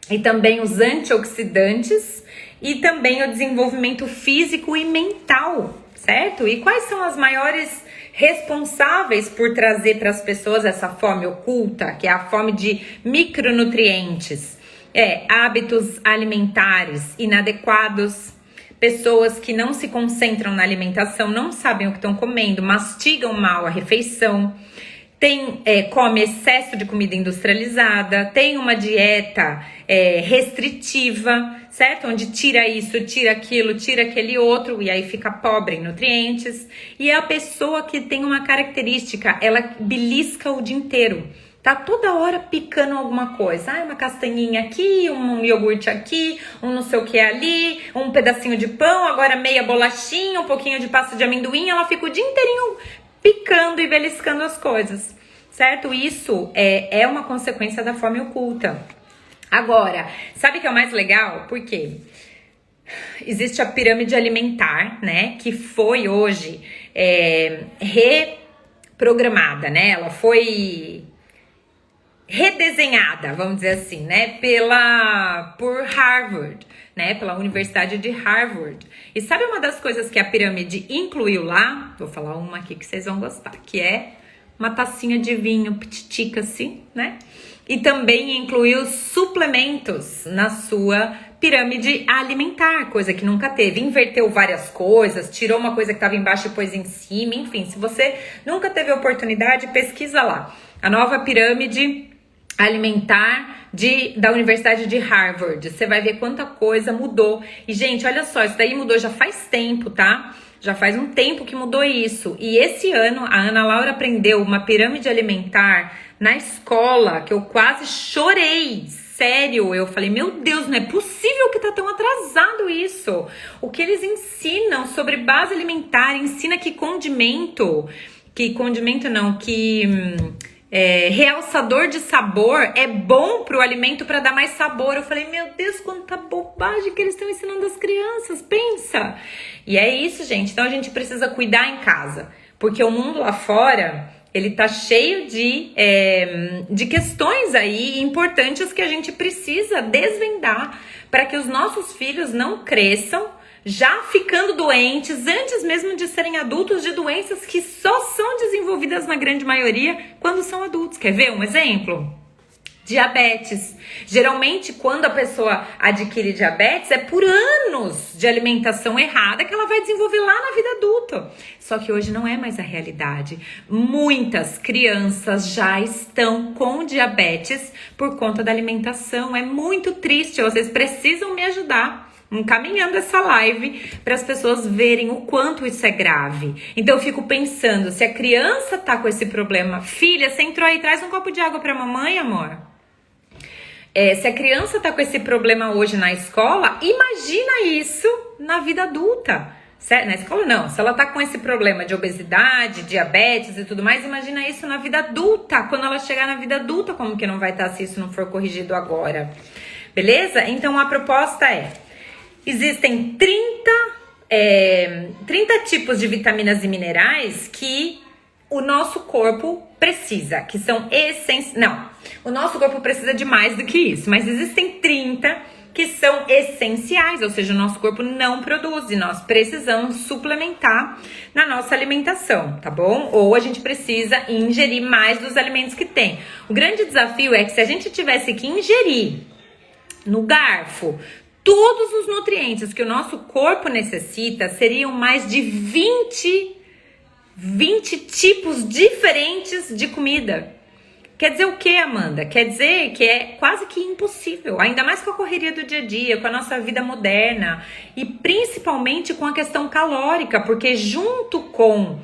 e também os antioxidantes e também o desenvolvimento físico e mental, certo? E quais são as maiores responsáveis por trazer para as pessoas essa fome oculta, que é a fome de micronutrientes? Hábitos alimentares inadequados, pessoas que não se concentram na alimentação, não sabem o que estão comendo, mastigam mal a refeição, come excesso de comida industrializada, tem uma dieta restritiva, certo? Onde tira isso, tira aquilo, tira aquele outro e aí fica pobre em nutrientes. E é a pessoa que tem uma característica, ela belisca o dia inteiro. Tá toda hora picando alguma coisa. Uma castanhinha aqui, um iogurte aqui, um não sei o que ali, um pedacinho de pão, agora meia bolachinha, um pouquinho de pasta de amendoim. Ela fica o dia inteirinho picando e beliscando as coisas, certo? Isso é uma consequência da fome oculta. Agora, sabe o que é o mais legal? Por quê? Existe a pirâmide alimentar, né? Que foi hoje reprogramada, né? Ela foi redesenhada, vamos dizer assim, né, por Harvard, né, pela Universidade de Harvard. E sabe uma das coisas que a pirâmide incluiu lá? Vou falar uma aqui que vocês vão gostar, que é uma tacinha de vinho pititica assim, né? E também incluiu suplementos na sua pirâmide alimentar, coisa que nunca teve. Inverteu várias coisas, tirou uma coisa que estava embaixo e pôs em cima, enfim. Se você nunca teve a oportunidade, pesquisa lá. A nova pirâmide alimentar da Universidade de Harvard. Você vai ver quanta coisa mudou. E, gente, olha só, isso daí mudou já faz tempo, tá? Já faz um tempo que mudou isso. E esse ano, a Ana Laura aprendeu uma pirâmide alimentar na escola, que eu quase chorei. Sério, eu falei, meu Deus, não é possível que tá tão atrasado isso. O que eles ensinam sobre base alimentar, ensina que realçador de sabor é bom pro alimento para dar mais sabor. Eu falei, meu Deus, quanta bobagem que eles estão ensinando as crianças, pensa. E é isso, gente, então a gente precisa cuidar em casa, porque o mundo lá fora, ele tá cheio de questões aí importantes que a gente precisa desvendar para que os nossos filhos não cresçam já ficando doentes, antes mesmo de serem adultos, de doenças que só são desenvolvidas na grande maioria quando são adultos. Quer ver um exemplo? Diabetes. Geralmente, quando a pessoa adquire diabetes, é por anos de alimentação errada que ela vai desenvolver lá na vida adulta. Só que hoje não é mais a realidade. Muitas crianças já estão com diabetes por conta da alimentação. É muito triste, vocês precisam me ajudar encaminhando essa live para as pessoas verem o quanto isso é grave. Então eu fico pensando, se a criança tá com esse problema, filha, você entrou aí, traz um copo de água para mamãe, amor. Se a criança tá com esse problema hoje na escola, imagina isso na vida adulta. Na escola não, se ela tá com esse problema de obesidade, diabetes e tudo mais, imagina isso na vida adulta. Quando ela chegar na vida adulta, como que não vai estar se isso não for corrigido agora? Beleza? Então a proposta existem 30 tipos de vitaminas e minerais que o nosso corpo precisa, que são essenciais. Não, o nosso corpo precisa de mais do que isso, mas existem 30 que são essenciais, ou seja, o nosso corpo não produz e nós precisamos suplementar na nossa alimentação, tá bom? Ou a gente precisa ingerir mais dos alimentos que tem. O grande desafio é que se a gente tivesse que ingerir no garfo todos os nutrientes que o nosso corpo necessita, seriam mais de 20 tipos diferentes de comida. Quer dizer o que, Amanda? Quer dizer que é quase que impossível, ainda mais com a correria do dia a dia, com a nossa vida moderna e principalmente com a questão calórica, porque junto com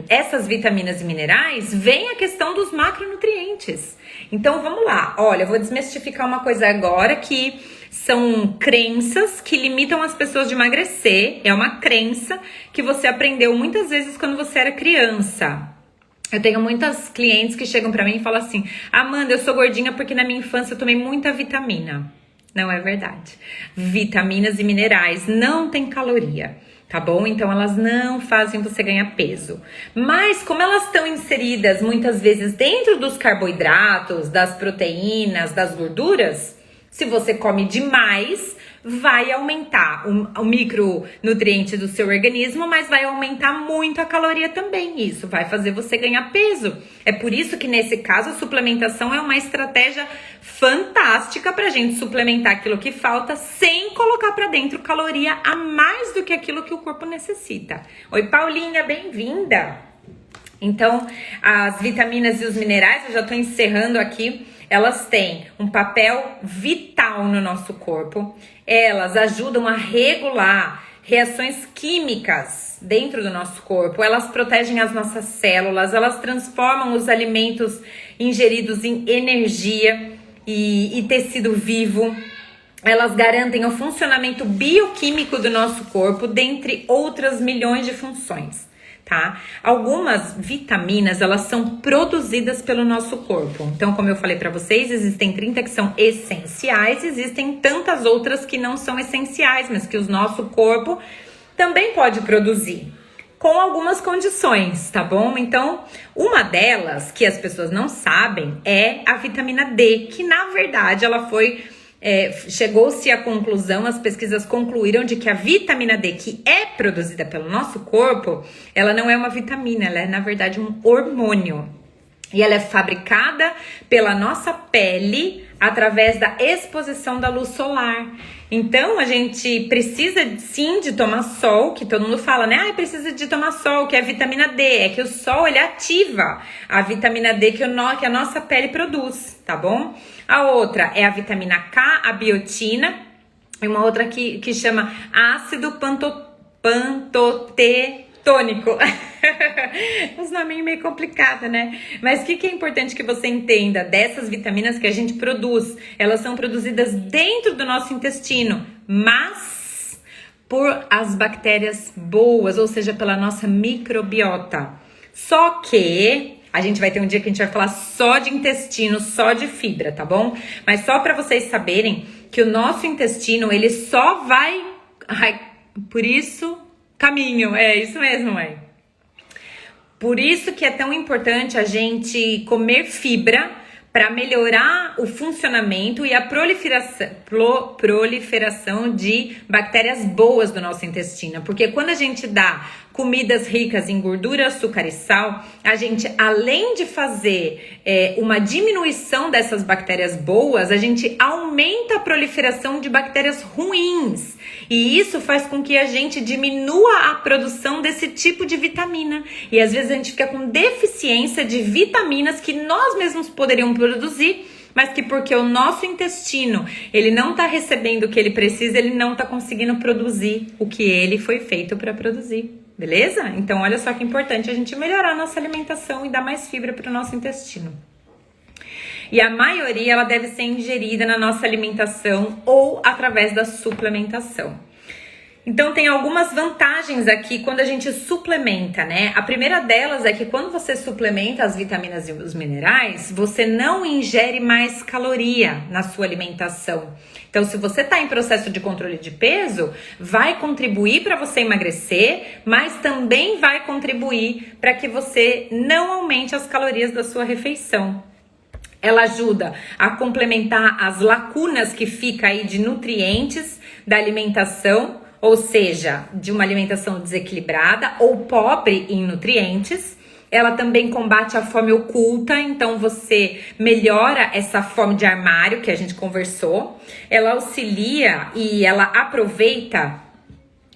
essas vitaminas e minerais vem a questão dos macronutrientes. Então vamos lá, olha, eu vou desmistificar uma coisa agora que são crenças que limitam as pessoas de emagrecer. É uma crença que você aprendeu muitas vezes quando você era criança. Eu tenho muitas clientes que chegam pra mim e falam assim: Amanda, eu sou gordinha porque na minha infância eu tomei muita vitamina. Não é verdade. Vitaminas e minerais não têm caloria, tá bom? Então elas não fazem você ganhar peso. Mas como elas estão inseridas muitas vezes dentro dos carboidratos, das proteínas, das gorduras, se você come demais, vai aumentar o micronutriente do seu organismo, mas vai aumentar muito a caloria também. Isso vai fazer você ganhar peso. É por isso que nesse caso a suplementação é uma estratégia fantástica pra gente suplementar aquilo que falta sem colocar colocar para dentro caloria a mais do que aquilo que o corpo necessita. Oi, Paulinha, bem-vinda! Então, as vitaminas e os minerais, eu já estou encerrando aqui, elas têm um papel vital no nosso corpo. Elas ajudam a regular reações químicas dentro do nosso corpo. Elas protegem as nossas células, elas transformam os alimentos ingeridos em energia e tecido vivo. Elas garantem o funcionamento bioquímico do nosso corpo, dentre outras milhões de funções. Tá? Algumas vitaminas, elas são produzidas pelo nosso corpo. Então, como eu falei para vocês, existem 30 que são essenciais, existem tantas outras que não são essenciais, mas que o nosso corpo também pode produzir, com algumas condições, tá bom? Então, uma delas, que as pessoas não sabem, é a vitamina D, que na verdade ela foi... chegou-se à conclusão, as pesquisas concluíram de que a vitamina D, que é produzida pelo nosso corpo, ela não é uma vitamina, ela é na verdade um hormônio. E ela é fabricada pela nossa pele através da exposição da luz solar. Então, a gente precisa sim de tomar sol, que todo mundo fala, né? Precisa de tomar sol, que é a vitamina D. É que o sol, ele ativa a vitamina D que a nossa pele produz, tá bom? A outra é a vitamina K, a biotina, e uma outra que chama ácido pantotetônico. Os nomes meio complicados, né? Mas o que é importante que você entenda dessas vitaminas que a gente produz? Elas são produzidas dentro do nosso intestino, mas por as bactérias boas, ou seja, pela nossa microbiota. Só que a gente vai ter um dia que a gente vai falar só de intestino, só de fibra, tá bom? Mas só para vocês saberem que o nosso intestino, ele só vai... por isso, caminho. É isso mesmo, mãe. Por isso que é tão importante a gente comer fibra para melhorar o funcionamento e a proliferação de bactérias boas do nosso intestino. Porque quando a gente dá comidas ricas em gordura, açúcar e sal, a gente, além de fazer uma diminuição dessas bactérias boas, a gente aumenta a proliferação de bactérias ruins. E isso faz com que a gente diminua a produção desse tipo de vitamina. E às vezes a gente fica com deficiência de vitaminas que nós mesmos poderíamos produzir, mas que porque o nosso intestino, ele não está recebendo o que ele precisa, ele não está conseguindo produzir o que ele foi feito para produzir. Beleza? Então, olha só que importante a gente melhorar a nossa alimentação e dar mais fibra para o nosso intestino. E a maioria, ela deve ser ingerida na nossa alimentação ou através da suplementação. Então, tem algumas vantagens aqui quando a gente suplementa, né? A primeira delas é que quando você suplementa as vitaminas e os minerais, você não ingere mais caloria na sua alimentação. Então, se você está em processo de controle de peso, vai contribuir para você emagrecer, mas também vai contribuir para que você não aumente as calorias da sua refeição. Ela ajuda a complementar as lacunas que fica aí de nutrientes da alimentação, ou seja, de uma alimentação desequilibrada ou pobre em nutrientes. Ela também combate a fome oculta, então você melhora essa fome de armário que a gente conversou. Ela auxilia e ela aproveita,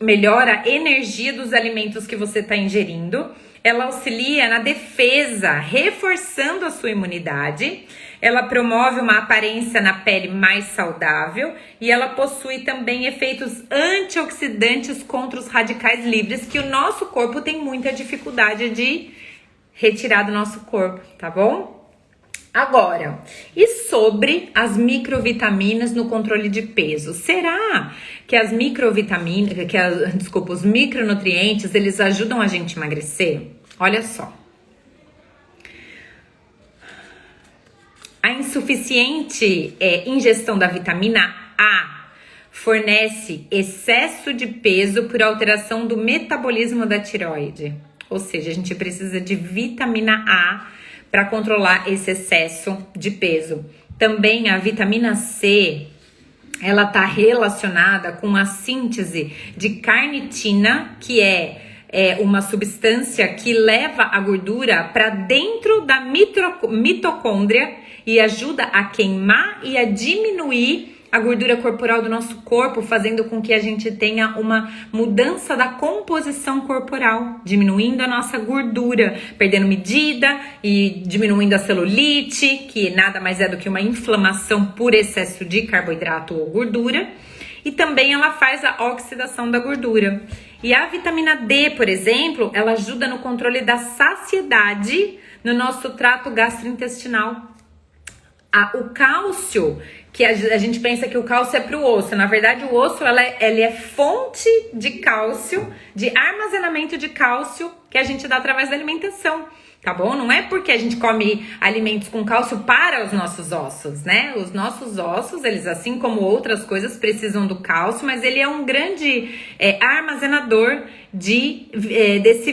melhora a energia dos alimentos que você está ingerindo. Ela auxilia na defesa, reforçando a sua imunidade. Ela promove uma aparência na pele mais saudável e ela possui também efeitos antioxidantes contra os radicais livres que o nosso corpo tem muita dificuldade de retirar do nosso corpo, tá bom? Agora, e sobre as microvitaminas no controle de peso? Será que as microvitaminas, os micronutrientes, eles ajudam a gente a emagrecer? Olha só. A insuficiente ingestão da vitamina A fornece excesso de peso por alteração do metabolismo da tireoide. Ou seja, a gente precisa de vitamina A para controlar esse excesso de peso. Também a vitamina C, ela está relacionada com a síntese de carnitina, que é uma substância que leva a gordura para dentro da mitocôndria e ajuda a queimar e a diminuir a gordura corporal do nosso corpo, fazendo com que a gente tenha uma mudança da composição corporal, diminuindo a nossa gordura, perdendo medida e diminuindo a celulite, que nada mais é do que uma inflamação por excesso de carboidrato ou gordura. E também ela faz a oxidação da gordura. E a vitamina D, por exemplo, ela ajuda no controle da saciedade no nosso trato gastrointestinal. O cálcio, que a gente pensa que o cálcio é para o osso, na verdade o osso ele é fonte de cálcio, de armazenamento de cálcio que a gente dá através da alimentação, tá bom? Não é porque a gente come alimentos com cálcio para os nossos ossos, né? Os nossos ossos, eles assim como outras coisas precisam do cálcio, mas ele é um grande armazenador desse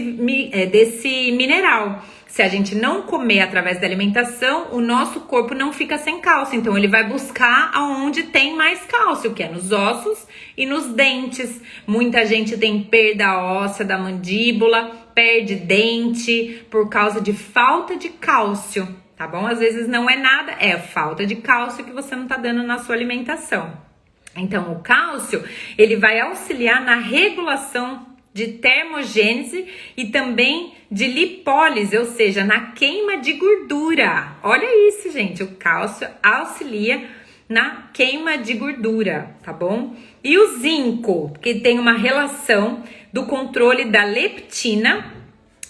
mineral. Se a gente não comer através da alimentação, o nosso corpo não fica sem cálcio. Então, ele vai buscar aonde tem mais cálcio, que é nos ossos e nos dentes. Muita gente tem perda óssea da mandíbula, perde dente por causa de falta de cálcio, tá bom? Às vezes não é nada, é falta de cálcio que você não tá dando na sua alimentação. Então, o cálcio, ele vai auxiliar na regulação de termogênese e também de lipólise, ou seja, na queima de gordura. Olha isso, gente, o cálcio auxilia na queima de gordura, tá bom? E o zinco, que tem uma relação do controle da leptina.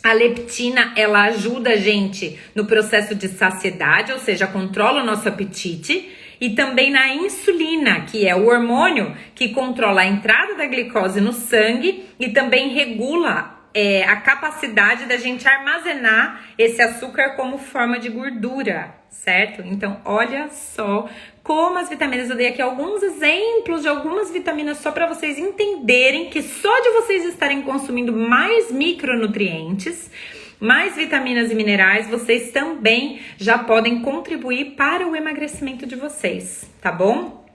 A leptina, ela ajuda a gente no processo de saciedade, ou seja, controla o nosso apetite. E também na insulina, que é o hormônio que controla a entrada da glicose no sangue e também regula a capacidade da gente armazenar esse açúcar como forma de gordura, certo? Então, olha só como as vitaminas, eu dei aqui alguns exemplos de algumas vitaminas só para vocês entenderem que só de vocês estarem consumindo mais micronutrientes, mais vitaminas e minerais, vocês também já podem contribuir para o emagrecimento de vocês, tá bom?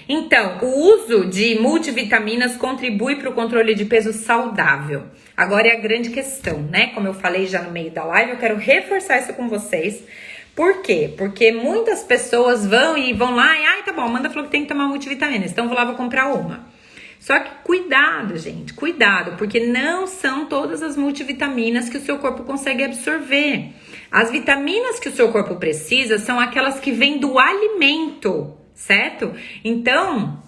Então, o uso de multivitaminas contribui para o controle de peso saudável. Agora é a grande questão, né? Como eu falei já no meio da live, eu quero reforçar isso com vocês. Por quê? Porque muitas pessoas vão lá e, tá bom, Amanda falou que tem que tomar multivitaminas, então vou lá, vou comprar uma. Só que cuidado, gente, cuidado, porque não são todas as multivitaminas que o seu corpo consegue absorver. As vitaminas que o seu corpo precisa são aquelas que vêm do alimento, certo? Então,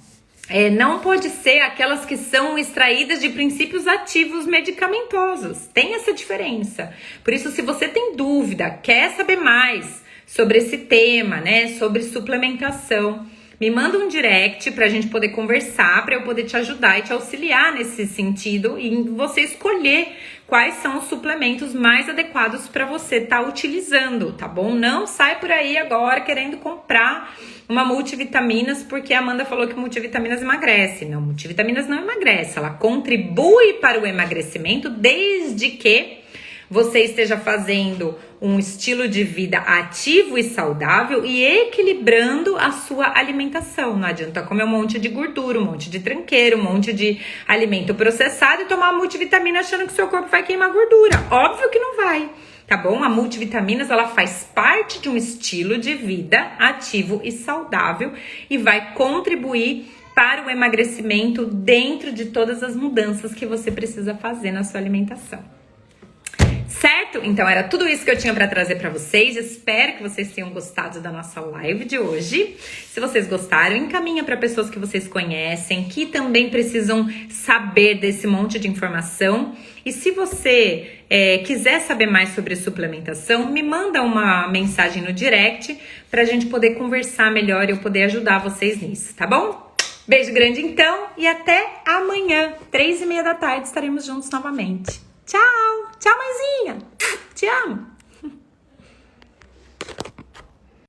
não pode ser aquelas que são extraídas de princípios ativos medicamentosos. Tem essa diferença. Por isso, se você tem dúvida, quer saber mais sobre esse tema, né, sobre suplementação, me manda um direct pra gente poder conversar, pra eu poder te ajudar e te auxiliar nesse sentido e você escolher quais são os suplementos mais adequados pra você estar utilizando, tá bom? Não sai por aí agora querendo comprar uma multivitaminas porque a Amanda falou que multivitaminas emagrece. Não, multivitaminas não emagrece, ela contribui para o emagrecimento desde que você esteja fazendo um estilo de vida ativo e saudável e equilibrando a sua alimentação. Não adianta comer um monte de gordura, um monte de tranqueira, um monte de alimento processado e tomar multivitamina achando que o seu corpo vai queimar gordura. Óbvio que não vai, tá bom? A multivitaminas, ela faz parte de um estilo de vida ativo e saudável e vai contribuir para o emagrecimento dentro de todas as mudanças que você precisa fazer na sua alimentação. Certo? Então era tudo isso que eu tinha para trazer para vocês. Espero que vocês tenham gostado da nossa live de hoje. Se vocês gostaram, encaminha para pessoas que vocês conhecem, que também precisam saber desse monte de informação. E se você quiser saber mais sobre suplementação, me manda uma mensagem no direct para a gente poder conversar melhor e eu poder ajudar vocês nisso, tá bom? Beijo grande então e até amanhã, 3h30 da tarde, estaremos juntos novamente. Tchau! Tchau, mãezinha! Te amo!